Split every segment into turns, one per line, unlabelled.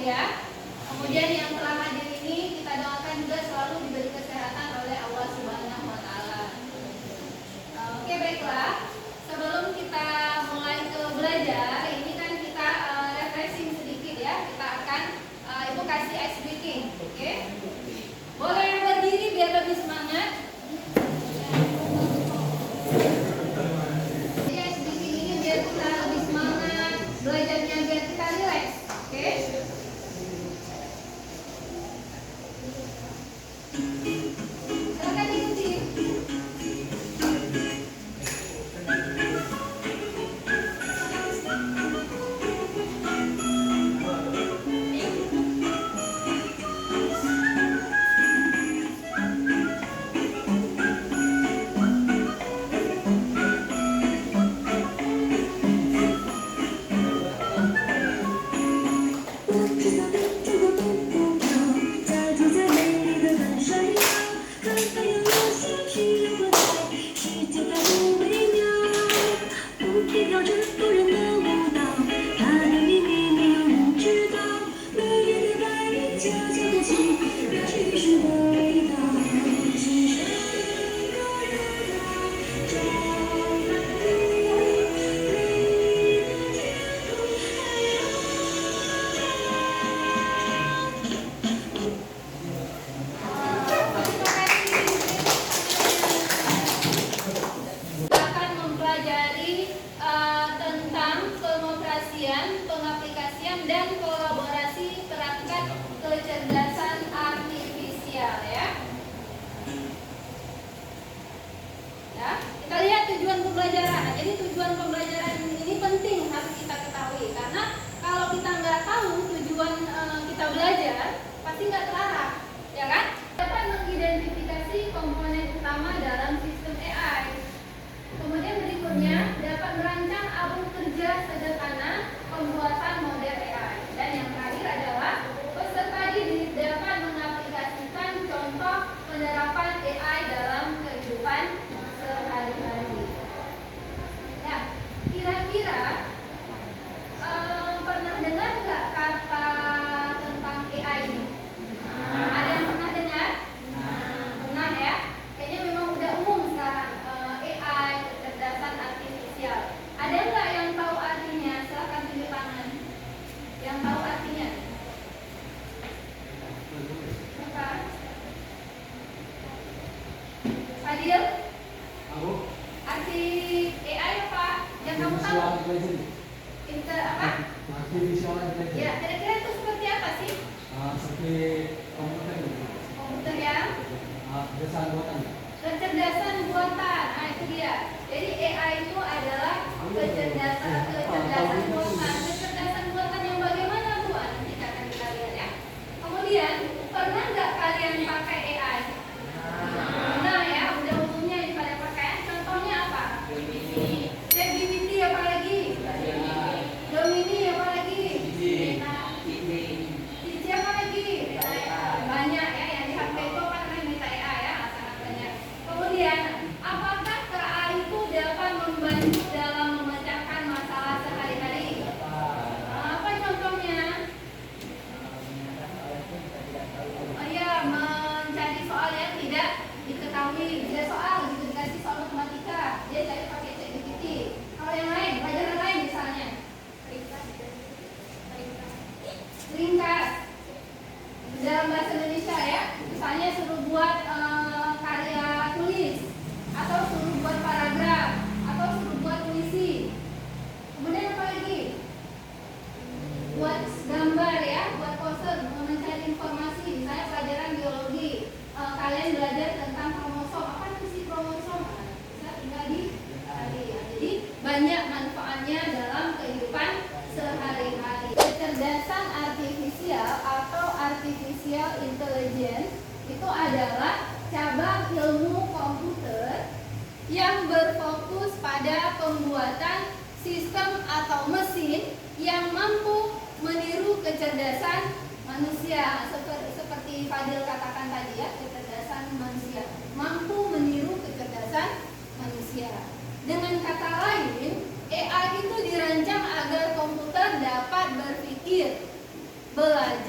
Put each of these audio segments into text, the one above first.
ya. Kemudian yang telah hadir ini kita doakan juga selalu diberi kesehatan oleh Allah Subhanahu wa taala. Oke, baiklah. Sebelum kita mulai ke belajar, ini kan kita refreshing sedikit ya. Kita akan Ibu kasih ice breaking, oke? Boleh berdiri biar lebih semangat. Jadi ice breaking ini biar kita lebih semangat, belajarnya biar kita relax, oke? Silakan diikuti. Pengaplikasian dan kolaborasi perangkat kecerdasan artifisial ya. Ya, kita lihat tujuan pembelajaran. Jadi tujuan pembelajaran ini penting harus kita ketahui karena kalau kita nggak tahu tujuan kita belajar pasti nggak terarah, ya kan? Dapat mengidentifikasi komponen utama dalam sistem AI. Kemudian berikutnya dapat merancang alur kerja sederhana pembuatan model AI. Dan yang terakhir adalah peserta didik dapat mengaplikasikan contoh penerapan AI dalam kehidupan sehari-hari. Ya, kira-kira pernah dengar nggak kata tentang AI ini? Ada yang pernah dengar? Pernah ya? Kayaknya memang udah umum sekarang. AI, kecerdasan artifisial. Ada nggak yang tahu artinya? Silakan tunjuk tangan. Yang tahu artinya? Apa? Fadil?
Aku?
Arti AI apa? Yang kamu tahu? Apa?
Artificial intelligence.
Ya, kira-kira itu seperti apa sih?
Seperti komputer.
Komputer yang?
Kecerdasan buatan.
Kecerdasan buatan, nah itu dia. Jadi AI itu adalah kecerdasan buatan. Kecerdasan buatan yang bagaimana Bu? Nanti akan kita lihat ya. Kemudian, pernah nggak kalian pakai AI? Nah ya, udah umumnya pada pakai. Contohnya apa? ChatGPT apa lagi? Gemini apa lagi? Siapa lagi? Banyak ya yang di HP itu apa namanya minta AI ya, sangat banyak. Kemudian, apakah AI itu dapat membantu dalam memecahkan masalah sehari-hari? Apa contohnya? Oh iya, mencari soal yang tidak diketahui. Bisa soal gitu dikasih soal matematika, dia cari pakai ChatGPT. Kalau yang lain, pelajaran lain misalnya, ringkas dalam bahasa Indonesia ya, misalnya suruh buat karya tulis atau suruh buat paragraf atau suruh buat puisi. Kemudian apa lagi? Buat gambar ya, buat poster, mencari informasi, misalnya pelajaran biologi. Kalian belajar tentang kromosom, apa itu sih kromosom? Bisa tinggal dicari ya. Jadi banyak manfaatnya dalam kehidupan sehari-hari. Kecerdasan artifisial atau artificial intelligence itu adalah cabang ilmu komputer yang berfokus pada pembuatan sistem atau mesin yang mampu meniru kecerdasan manusia. Seperti Fadil katakan tadi ya, kecerdasan manusia, mampu meniru kecerdasan manusia. Dengan kata lain, AI itu dirancang agar komputer dapat berpikir, belajar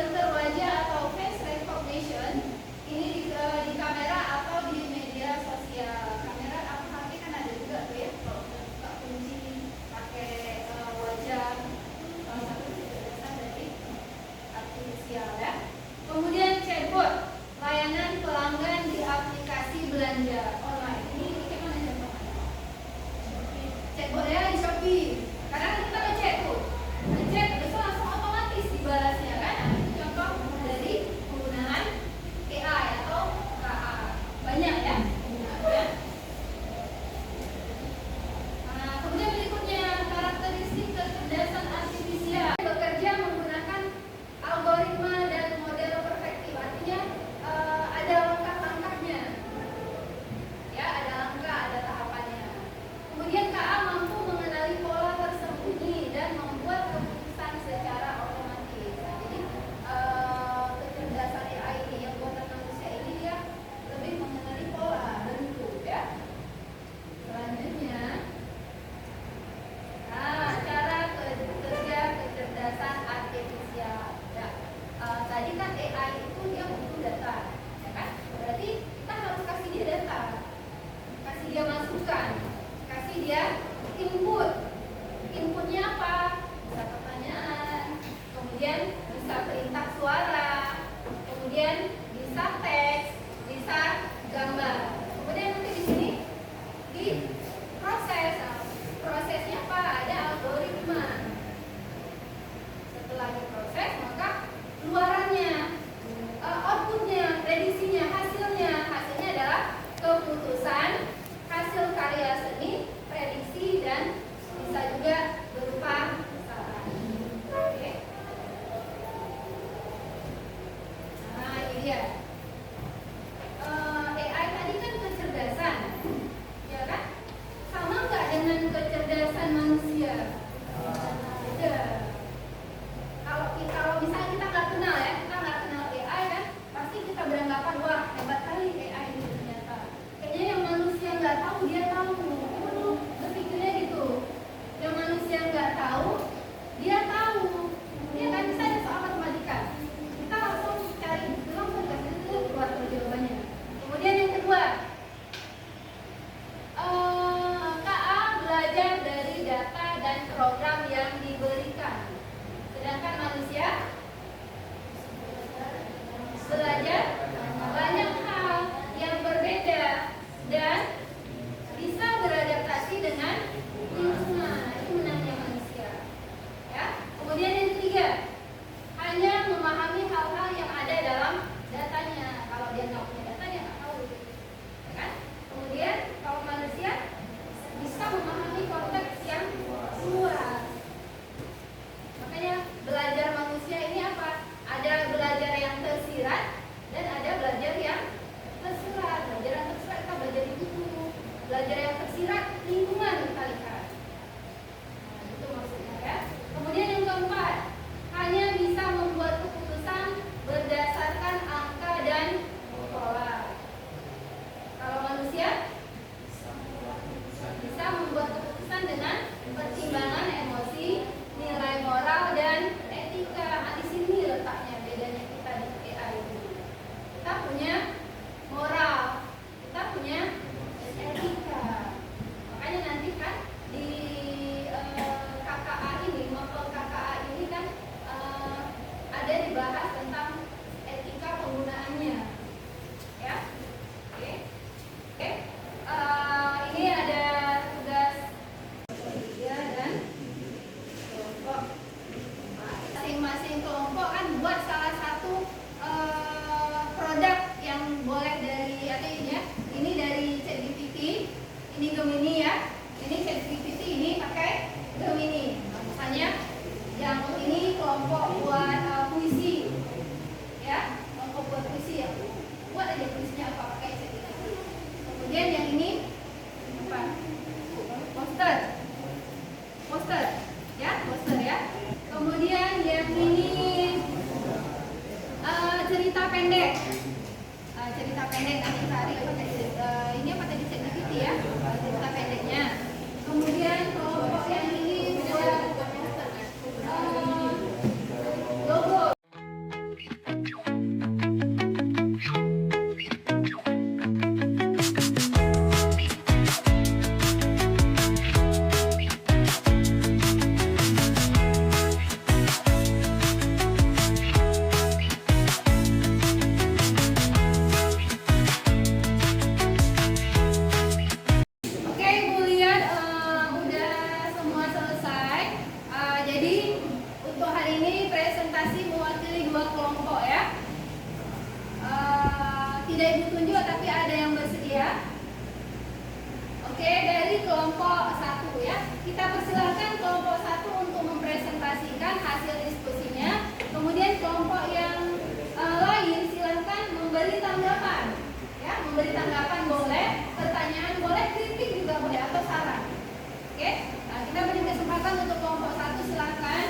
filter wajah atau face recognition ini di kamera atau di media sosial. Kamera apa HP kan ada juga tuh ya, kalau nggak kunci pakai wajah, salah satu kecerdasan dari artifisial ya. Kemudian chatbot, layanan pelanggan di aplikasi belanja online. Ini gimana contohnya? Chatbot ya di Shopee. Karena kita ngechat tuh, ngechat terus langsung otomatis dibalasnya kan. Nah, itu contoh dari penggunaan AI atau KA. Banyak ya penggunaannya. Nah, kemudian berikutnya karakteristik kecerdasan artifisial. Bekerja menggunakan algoritma dan model perfektif. Artinya ada langkah-langkahnya. Ya, ada langkah, ada tahapannya. Kemudian KA mampu mengenali pola tersembunyi dan membuat keputusan secara otomatis. Nah, jadi kecerdasan AI ini yang buatan manusia ini dia lebih mengenali pola bentuk ya. Selanjutnya, nah, cara kerja kecerdasan artifisial. Ya, tadi kan AI itu dia butuh data, ya kan? Berarti kita harus kasih dia data, kasih dia masukan, kasih dia input. Inputnya apa? Bisa pertanyaan, kemudian bisa perintah suara, kemudian bisa teks, bisa gambar. Kemudian nanti di sini diproses. Nah, prosesnya apa? Ada algoritma. Setelah diproses maka keluarannya, outputnya, prediksinya, hasilnya adalah keputusan, hasil karya seni, prediksi, dan bisa juga berupa saran. Oke. Nah, ini dia. AI tadi kan kecerdasan, ya kan? Sama nggak dengan kecerdasan manusia? Beda. Kalau misalnya kita nggak kenal ya, kita nggak kenal AI kan, pasti kita beranggapan wah hebat kali AI ini ternyata. Kayaknya yang manusia nggak tahu dia tahu. Kita dulu berpikirnya gitu. Yang manusia nggak tahu dia tahu. Dia kan bisa ada soal matematika. Kita langsung cari, langsung kasih itu keluar jawabannya. Kemudian yang kedua, KA belajar dari data dan program yang diberikan. Sedangkan manusia belajar banyak hal yang berbeda dan bisa beradaptasi dengan lingkungan. Itu menariknya manusia. Ya. Kemudian yang ketiga, hanya memahami hal-hal yang ada dalam datanya. Kalau dia nggak punya data, dia nggak tahu. Ya kan? Kemudian kalau manusia bisa memahami konteks yang luas. Makanya belajar manusia ini apa? Ada belajar yang tersirat dan ada belajar yang tersurat. Belajar yang tersurat kita belajar di buku. Belajar yang tersirat lingkungan kita lihat. Nah, itu maksudnya ya. Kemudian yang keempat, hanya bisa membuat keputusan berdasarkan angka dan pola. Kalau manusia bisa membuat keputusan dengan pertimbangan emosi, nilai moral dan etika. Nah, di sini letaknya bedanya kita di AI ini. Kita punya moral, kita punya etika. Makanya nanti kan di KKA ini, mapel KKA ini kan ada dibahas tentang etika penggunaannya. Ya, oke. Ini ada tugas tiga dan kelompok. Masing-masing kelompok kan buat salah satu produk yang boleh dari ini ya. Ini dari ChatGPT, ini Gemini ya. Ini ChatGPT, ini pakai Gemini. Nah, misalnya yang ini kelompok buat puisi, ya. Kelompok buat puisi ya. Buat aja puisinya apa tidak ibu tunjuk tapi ada yang bersedia. Oke, dari kelompok 1 ya. Kita persilahkan kelompok 1 untuk mempresentasikan hasil diskusinya. Kemudian kelompok yang lain silahkan memberi tanggapan. Ya, memberi tanggapan boleh, pertanyaan boleh, kritik juga boleh atau saran. Oke, nah, kita beri kesempatan untuk kelompok 1, silahkan.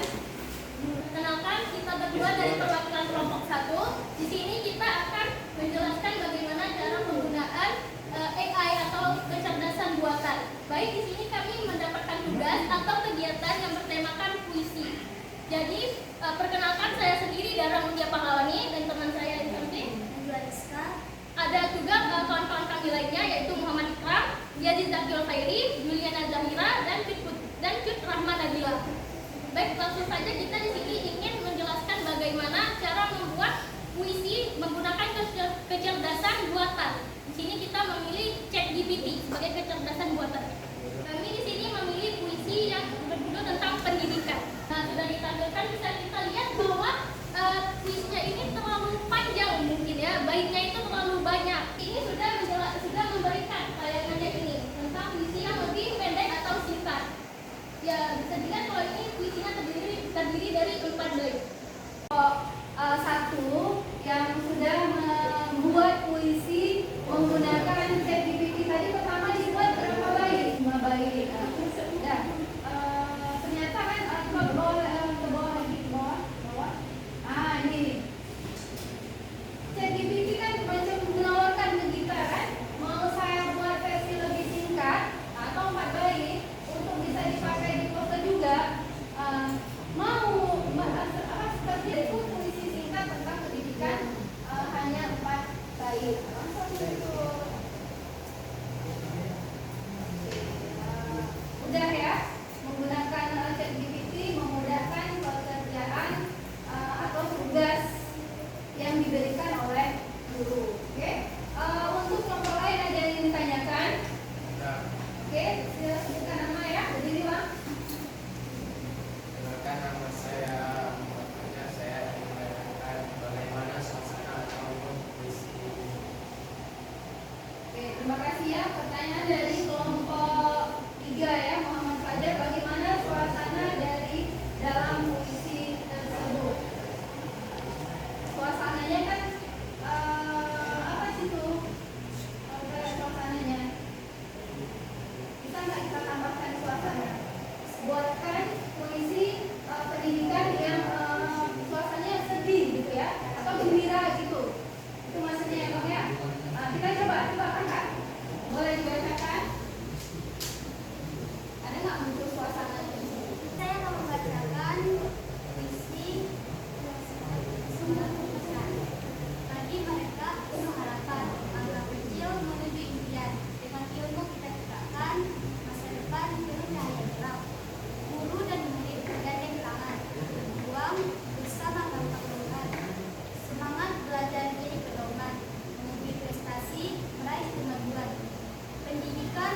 Kenalkan, kita berdua dari perwakilan kelompok 1. Di sini kita akan menjelaskan bagaimana cara penggunaan AI atau kecerdasan buatan. Baik, di sini kami mendapatkan tugas atau kegiatan yang bertemakan puisi. Jadi, perkenalkan, saya sendiri Dara Mutia Pahlawani dan teman saya di samping ada juga kawan-kawan kami lainnya yaitu Muhammad Ikram, Yazid Zakil Khairi, Juliana Zahira dan Cut Rahma Nabila. Baik, langsung saja kita di sini ingin menjelaskan bagaimana cara membuat puisi menggunakan kecerdasan buatan. Di sini kita memilih ChatGPT sebagai kecerdasan buatan. Kami di sini memilih puisi yang berjudul tentang pendidikan. Nah, sudah ditampilkan, bisa kita lihat bahwa puisinya ini terlalu panjang mungkin ya, baitnya itu terlalu banyak. Ini sudah memberikan tayangannya ini tentang puisi yang lebih pendek atau singkat. Ya, bisa dilihat kalau ini puisinya terdiri dari 4 bait.
Satu yang sudah membuat puisi menggunakan ChatGPT tadi pertama dibuat berapa bait? 5 bait. Ya, ternyata kan ke bawah lagi ke bawah. Ah, ini ChatGPT kan macam menawarkan ke kita kan, mau saya buat versi lebih singkat atau 4 bait untuk bisa dipakai di foto juga. Seperti itu puisi singkat tentang pendidikan hanya 4 bait. Udah ya, menggunakan ChatGPT memudahkan pekerjaan atau tugas yang diberikan oleh guru. Oke, untuk kelompok lain ada yang ditanyakan? Oke, silakan sebutkan nama ya, berdiri Bang.
Perkenalkan, nama saya Muhammad Fajar. Saya menanyakan bagaimana suasana atau puisi.
Oke, terima kasih ya. Pertanyaan dari kelompok 3 ya, Muhammad Fajar. Bagaimana suasana dari dalam puisi tersebut? Suasananya kan apa sih tuh? Suasananya bisa nggak kita tambahkan suasana? Buatkan puisi pendidikan yang suasananya sedih gitu ya, atau gembira gitu. Itu maksudnya ya Bang ya. Kita coba angkat. Boleh dibacakan? Ada nggak muncul suasana di sini?
Saya akan membacakan puisi Sumber Kebesaran. Bagi mereka penuh harapan, langkah kecil menuju impian. Dengan ilmu kita ciptakan masa depan penuh cahaya terang. Guru dan murid bergandeng tangan, berjuang bersama tanpa keluhan. Semangat belajar jadi pedoman, menguji prestasi, meraih kemajuan. Pendidikan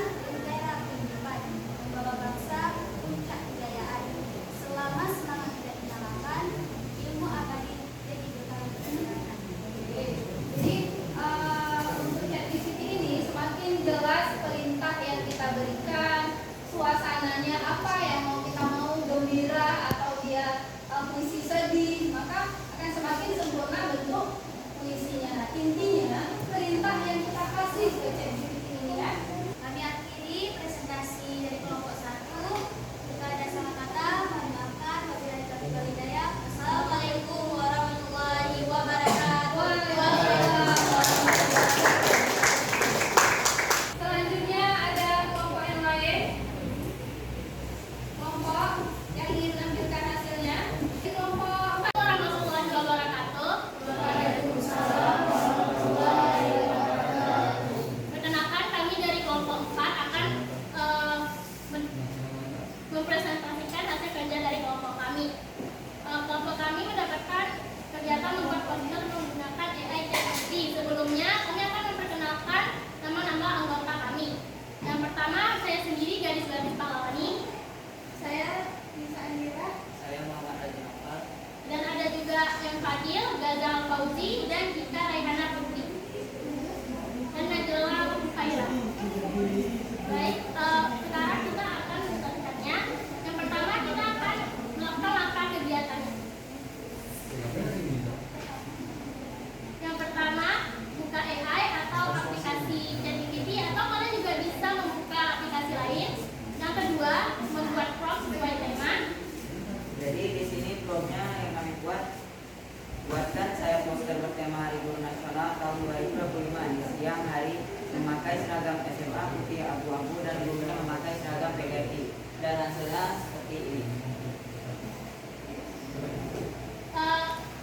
siang hari memakai seragam SMA putih abu-abu dan gurunya memakai seragam PGRI, dan hasilnya seperti ini.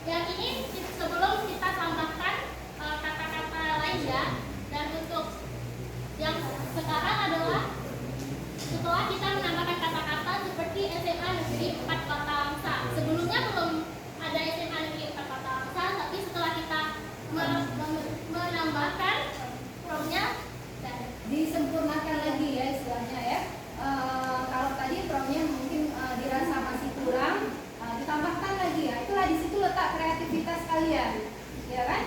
Yang ini sebelum kita tambahkan kata-kata lain ya. Dan untuk yang sekarang adalah setelah kita menambahkan kata-kata seperti SMA Negeri 4 Kota Langsa. Sebelumnya belum ada SMA Negeri 4 Kota Langsa, tapi setelah kita menambahkan promnya dan
Disempurnakan lagi ya istilahnya ya. Kalau tadi promnya mungkin dirasa masih kurang, ditambahkan lagi ya. Itulah di situ letak kreativitas kalian, ya kan?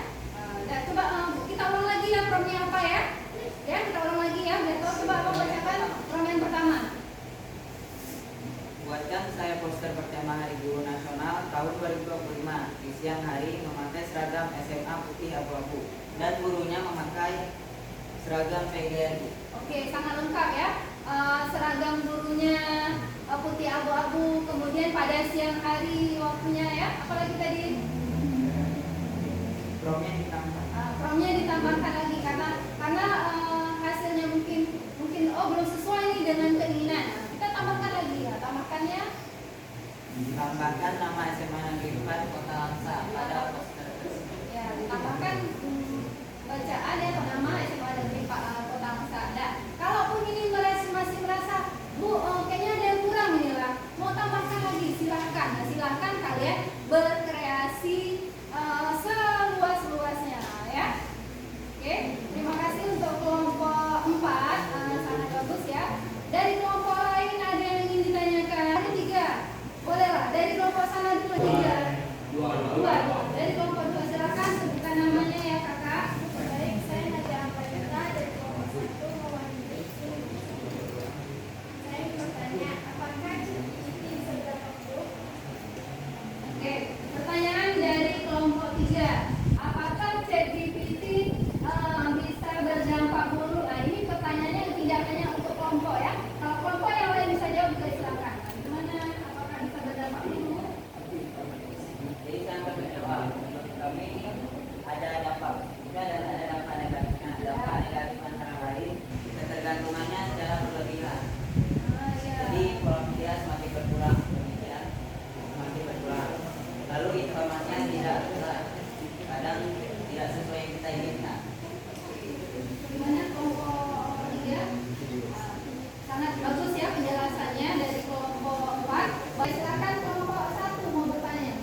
Dan coba kita ulang lagi ya promnya apa ya? Ya kita ulang lagi ya. Biar tahu, coba abang bacakan prom yang pertama.
Buatkan saya poster bertema Hari Guru Nasional tahun 2025. Di siang hari memakai seragam SMA putih abu-abu dan gurunya memakai seragam PGRI.
Oke, sangat lengkap ya. Seragam gurunya putih abu-abu, kemudian pada siang hari waktunya ya. Apalagi tadi
Promnya ditambah.
promnya ditambahkan lagi karena hasilnya mungkin oh belum sesuai nih dengan keinginan. Nah, kita tambahkan lagi ya. Tambahkannya
Tambahkan nama SMA Negeri 4 Kota Langsa pada poster tersebut.
ya ditambahkan bacaan ya nama SMA Negeri Kota Langsa. Nah, kalaupun ini masih merasa Bu, kayaknya ada yang kurang nih lah. Mau tambahkan lagi silahkan. Nah, silahkan kalian berkreasi seluas-luasnya ya. Oke, terima kasih untuk kelompok 4, sangat bagus ya. Dari kelompok lain ada yang ingin ditanyakan? Ada 3, bolehlah. Dari kelompok sana dulu 3. Dua. Dari kelompok 2 silakan sebutkan namanya ya kakak.
baik, saya Nadia Amrita dari kelompok 1 mewakili ini. Saya ingin bertanya, apakah ChatGPT bisa berdampak buruk?
Oke, pertanyaan dari kelompok 3. Apakah ChatGPT bisa berdampak buruk? Nah, ini pertanyaannya tidak hanya untuk kelompok ya. Kalau kelompok yang lain bisa jawab juga silakan. Gimana? Apakah bisa berdampak buruk?
Jadi saya akan menjawab. Menurut kami ada dampak juga dan ada dampak negatifnya. Dampak negatif antara lain ketergantungannya secara berlebihan.
Ya.
Jadi pola dia semakin berkurang, demikian semakin berkurang. Lalu informasinya tidak akurat, kadang tidak sesuai yang kita inginkan.
Gimana kelompok 3? Sangat bagus ya penjelasannya dari kelompok 4. Baik, silakan kelompok 1 mau bertanya.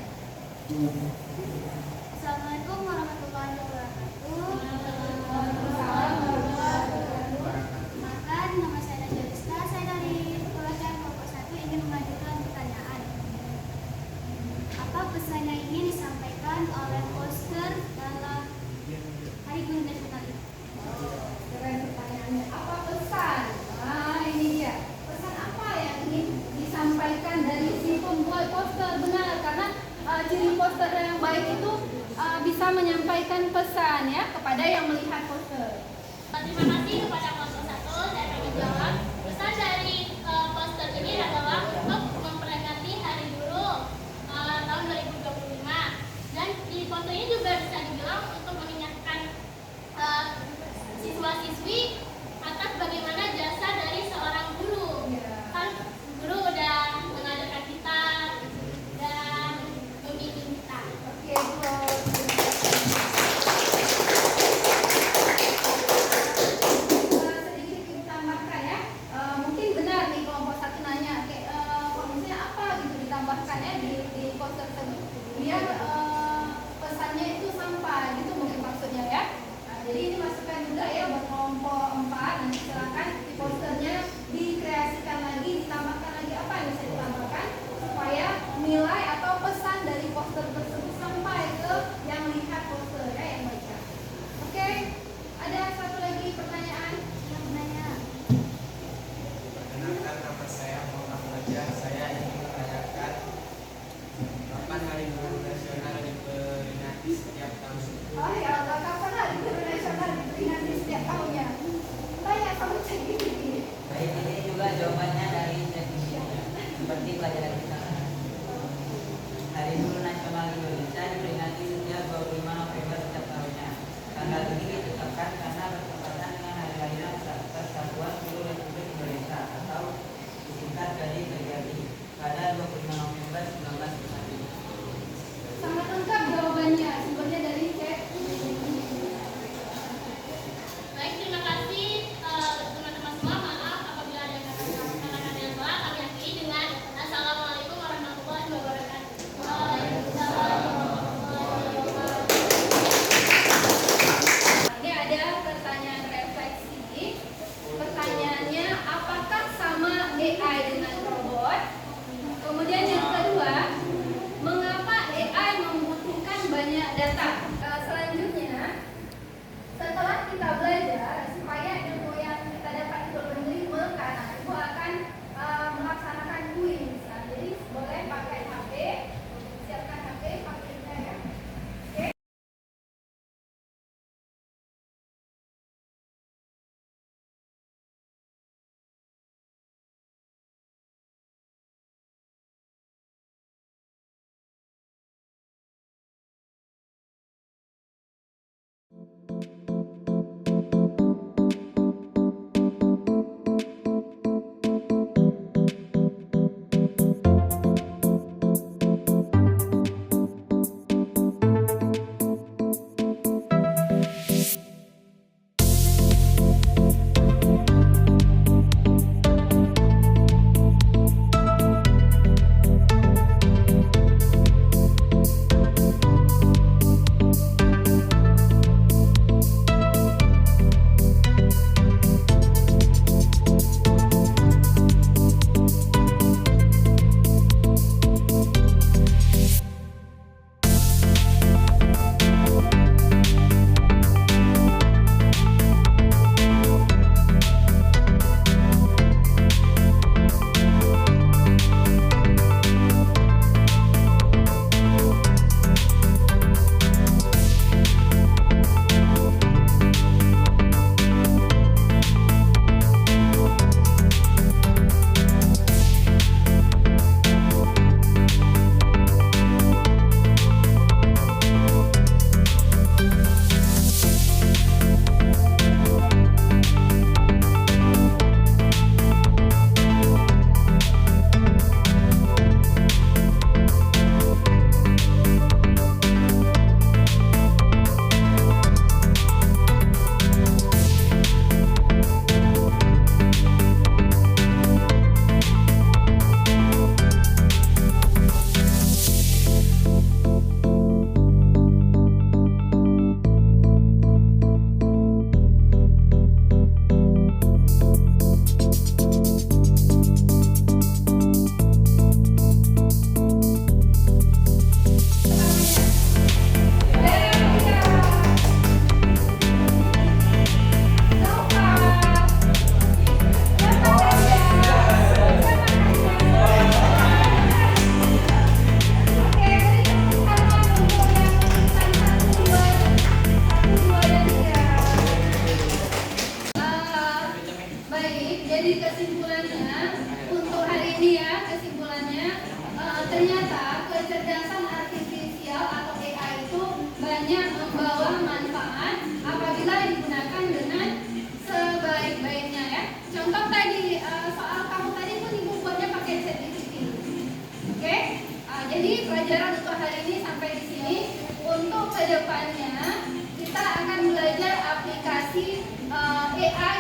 Assalamualaikum warahmatullahi wabarakatuh.
Waalaikumsalam warahmatullahi wabarakatuh.
Makan, nama saya Nadia Rizka. Saya dari pelajaran kelompok 1 ingin mengajukan pertanyaan. Apa pesan yang ingin disampaikan oleh poster dalam Hari Guru Nasional ini?
Keren pertanyaannya. Apa pesan? Nah, ini dia. Pesan apa yang ingin disampaikan dari si pembuat poster? Benar, karena ciri poster yang baik itu bisa menyampaikan pesan ya kepada yang melihat poster.
Terima kasih kepada kelompok 1. Saya akan menjawab. Pesan dari poster ini adalah untuk memperingati Hari Guru tahun 2025. Dan di foto ini juga bisa dibilang untuk mengingatkan siswa-siswi atas bagaimana jasa dari seorang guru. Kan guru udah mengajarkan kita dan membimbing kita.
Oke, bro. Sedikit kita tambahkan ya. Mungkin benar nih kelompok 1 nanya, kondisinya apa gitu ditambahkan ya di poster tersebut. Biar pesannya itu sampai gitu mungkin maksudnya ya. Nah, jadi ini masukan juga ya buat kelompok 4. Nanti silakan di posternya dikreasikan lagi, ditambahkan lagi apa yang bisa ditambahkan supaya nilai atau pesan dari poster tersebut sampai ke yang lihat poster ya, yang baca. Oke, ada satu lagi pertanyaan yang menanya.
Perkenalkan, nama saya Muhammad Fajar. Saya ingin menanyakan kapan Hari Guru Nasional diperingati setiap tahun.
Oh ya Allah, kapan hari Guru Nasional diperingati setiap tahunnya? Tanya sama ChatGPT.
Baik, ini juga jawabannya dari ChatGPT seperti pelajaran kita. Hari Guru Nasional Indonesia diperingati setiap 25 November setiap tahunnya. Tanggal ini ditetapkan karena
Nah, selanjutnya setelah kita belajar supaya ilmu yang kita dapat itu lebih melekat, nah, Ibu akan melaksanakan kuis. Nah, jadi boleh pakai HP, siapkan HP, pakai ya. Oke. Baik, jadi kesimpulannya untuk hari ini ya, kesimpulannya ternyata kecerdasan artifisial atau AI itu banyak membawa manfaat apabila digunakan dengan sebaik-baiknya ya. Contoh tadi soal kamu tadi pun Ibu buatnya pakai ChatGPT. Oke? Jadi pelajaran untuk hari ini sampai di sini. Untuk kedepannya kita akan belajar aplikasi AI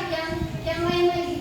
yang lain lagi.